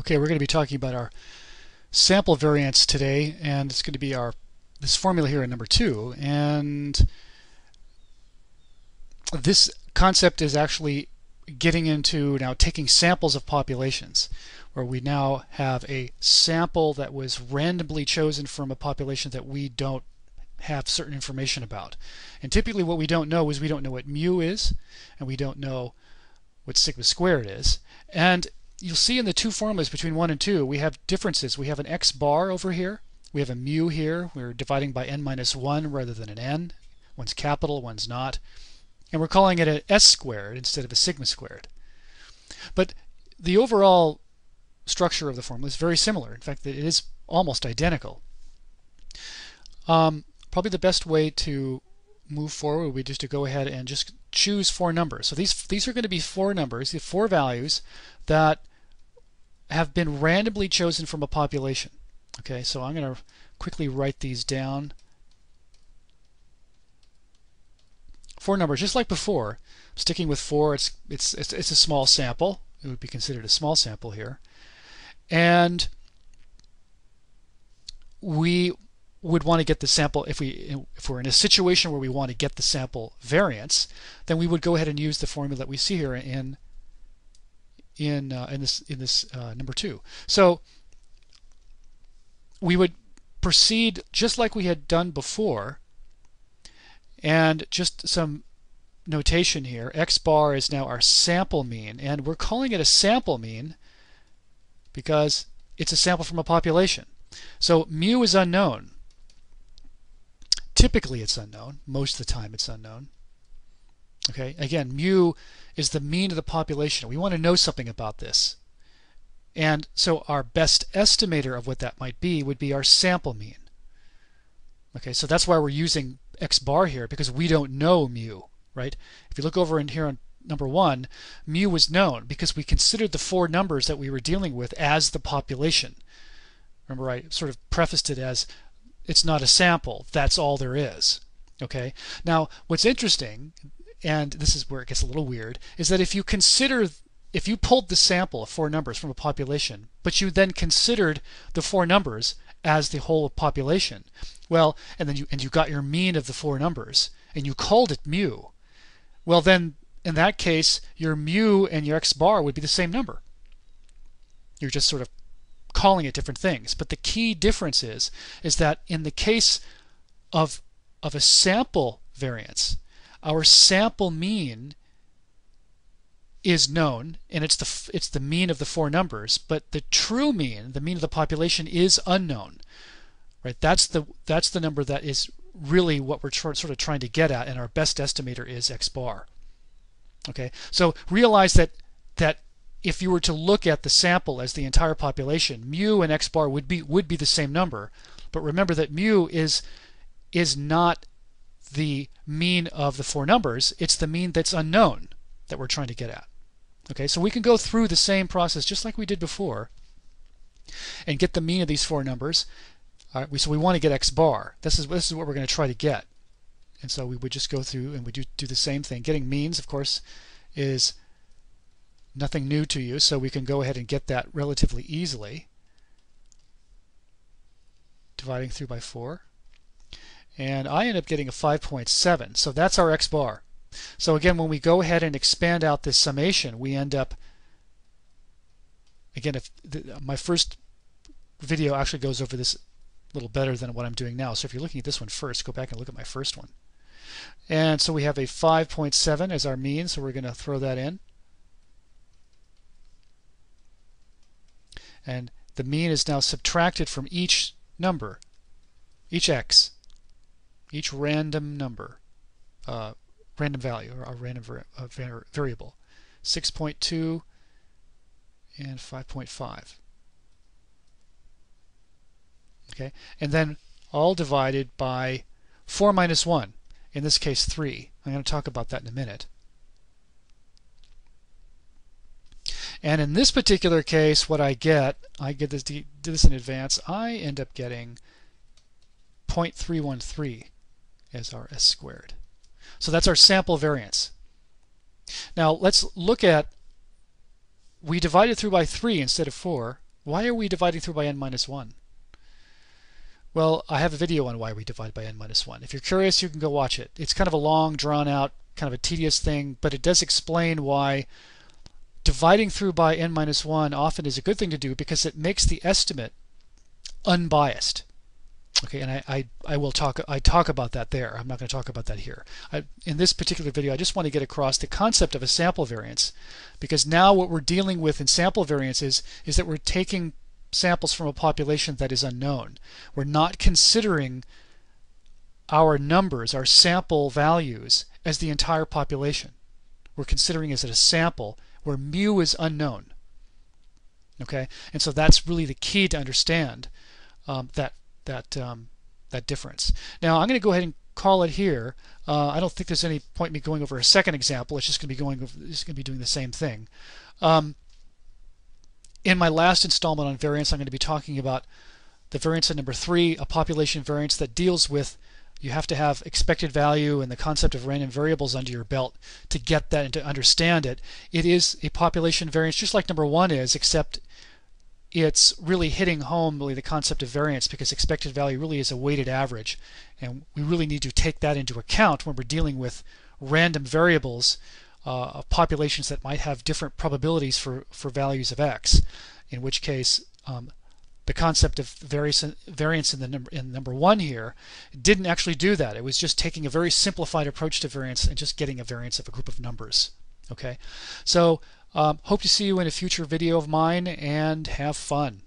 Okay, we're going to be talking about our sample variance today, and it's going to be this formula here in number 2. And this concept is actually getting into now taking samples of populations, where we now have a sample that was randomly chosen from a population that we don't have certain information about. And typically what we don't know is we don't know what mu is, and we don't know what sigma squared is. And you'll see in the two formulas between 1 and 2 we have differences. We have an x bar over here, we have a mu here, we're dividing by n minus 1 rather than an n. One's capital, one's not. And we're calling it an s squared instead of a sigma squared. But the overall structure of the formula is very similar. In fact, it is almost identical. Probably the best way to move forward would be just to go ahead and just choose 4 numbers. So these are going to be 4 numbers, the 4 values that have been randomly chosen from a population. Okay, so I'm going to quickly write these down. 4 numbers, just like before. Sticking with 4, it's a small sample. It would be considered a small sample here, and we would want to get the sample if we're in a situation where we want to get the sample variance, then we would go ahead and use the formula that we see here in this number 2. So we would proceed just like we had done before, and just some notation here. X bar is now our sample mean, and we're calling it a sample mean because it's a sample from a population. So mu is unknown. Typically it's unknown. Most of the time it's unknown. Okay, again, mu is the mean of the population. We want to know something about this. And so our best estimator of what that might be would be our sample mean. Okay, so that's why we're using x bar here, because we don't know mu, right? If you look over in here on number 1, mu was known because we considered the 4 numbers that we were dealing with as the population. Remember, I sort of prefaced it as it's not a sample, that's all there is. Okay, now what's interesting, and this is where it gets a little weird, is that if you pulled the sample of 4 numbers from a population, but you then considered the 4 numbers as the whole population, well, and then you got your mean of the 4 numbers, and you called it mu, well then in that case your mu and your x bar would be the same number. You're just sort of calling it different things. But the key difference is that in the case of a sample variance, our sample mean is known, and it's the mean of the 4 numbers, but the true mean, the mean of the population, is unknown. Right? That's the number that is really what we're sort of trying to get at, and our best estimator is x bar. Okay, so realize that if you were to look at the sample as the entire population, mu and x bar would be the same number, but remember that mu is not the mean of the 4 numbers, it's the mean that's unknown that we're trying to get at. Okay, so we can go through the same process just like we did before and get the mean of these 4 numbers. So we want to get x bar. This is what we're going to try to get. And so we would just go through and we do the same thing. Getting means, of course, is nothing new to you, so we can go ahead and get that relatively easily. Dividing through by 4. And I end up getting a 5.7. So that's our x bar. So again, when we go ahead and expand out this summation, we end up, again, my first video actually goes over this a little better than what I'm doing now. So if you're looking at this one first, go back and look at my first one. And so we have a 5.7 as our mean, so we're going to throw that in. And the mean is now subtracted from each number, each x, each random number, random value, or a random variable. 6.2 and 5.5. Okay, and then all divided by 4 minus 1, in this case 3. I'm going to talk about that in a minute. And in this particular case, what I get this in advance, I end up getting 0.313 as our s squared. So that's our sample variance. Now let's look at, we divided through by 3 instead of 4, Why are we dividing through by n minus 1? Well, I have a video on why we divide by n minus 1. If you're curious, you can go watch it. It's kind of a long, drawn-out, kind of a tedious thing, but it does explain why dividing through by n minus 1 often is a good thing to do, because it makes the estimate unbiased. Okay, and I talk about that there. I'm not going to talk about that here. In this particular video, I just want to get across the concept of a sample variance, because now what we're dealing with in sample variance is that we're taking samples from a population that is unknown. We're not considering our numbers, our sample values, as the entire population. We're considering it as a sample where mu is unknown. Okay, and so that's really the key to understand that difference. Now I'm going to go ahead and call it here. I don't think there's any point in me going over a second example. It's just going to be doing the same thing. In my last installment on variance, I'm going to be talking about the variance in number 3, a population variance that deals with, you have to have expected value and the concept of random variables under your belt to get that and to understand it. It is a population variance just like number 1 is, except it's really hitting home really the concept of variance, because expected value really is a weighted average, and we really need to take that into account when we're dealing with random variables of populations that might have different probabilities for values of x, in which case the concept of variance in number 1 here didn't actually do that. It was just taking a very simplified approach to variance and just getting a variance of a group of numbers. Okay, so hope to see you in a future video of mine, and have fun.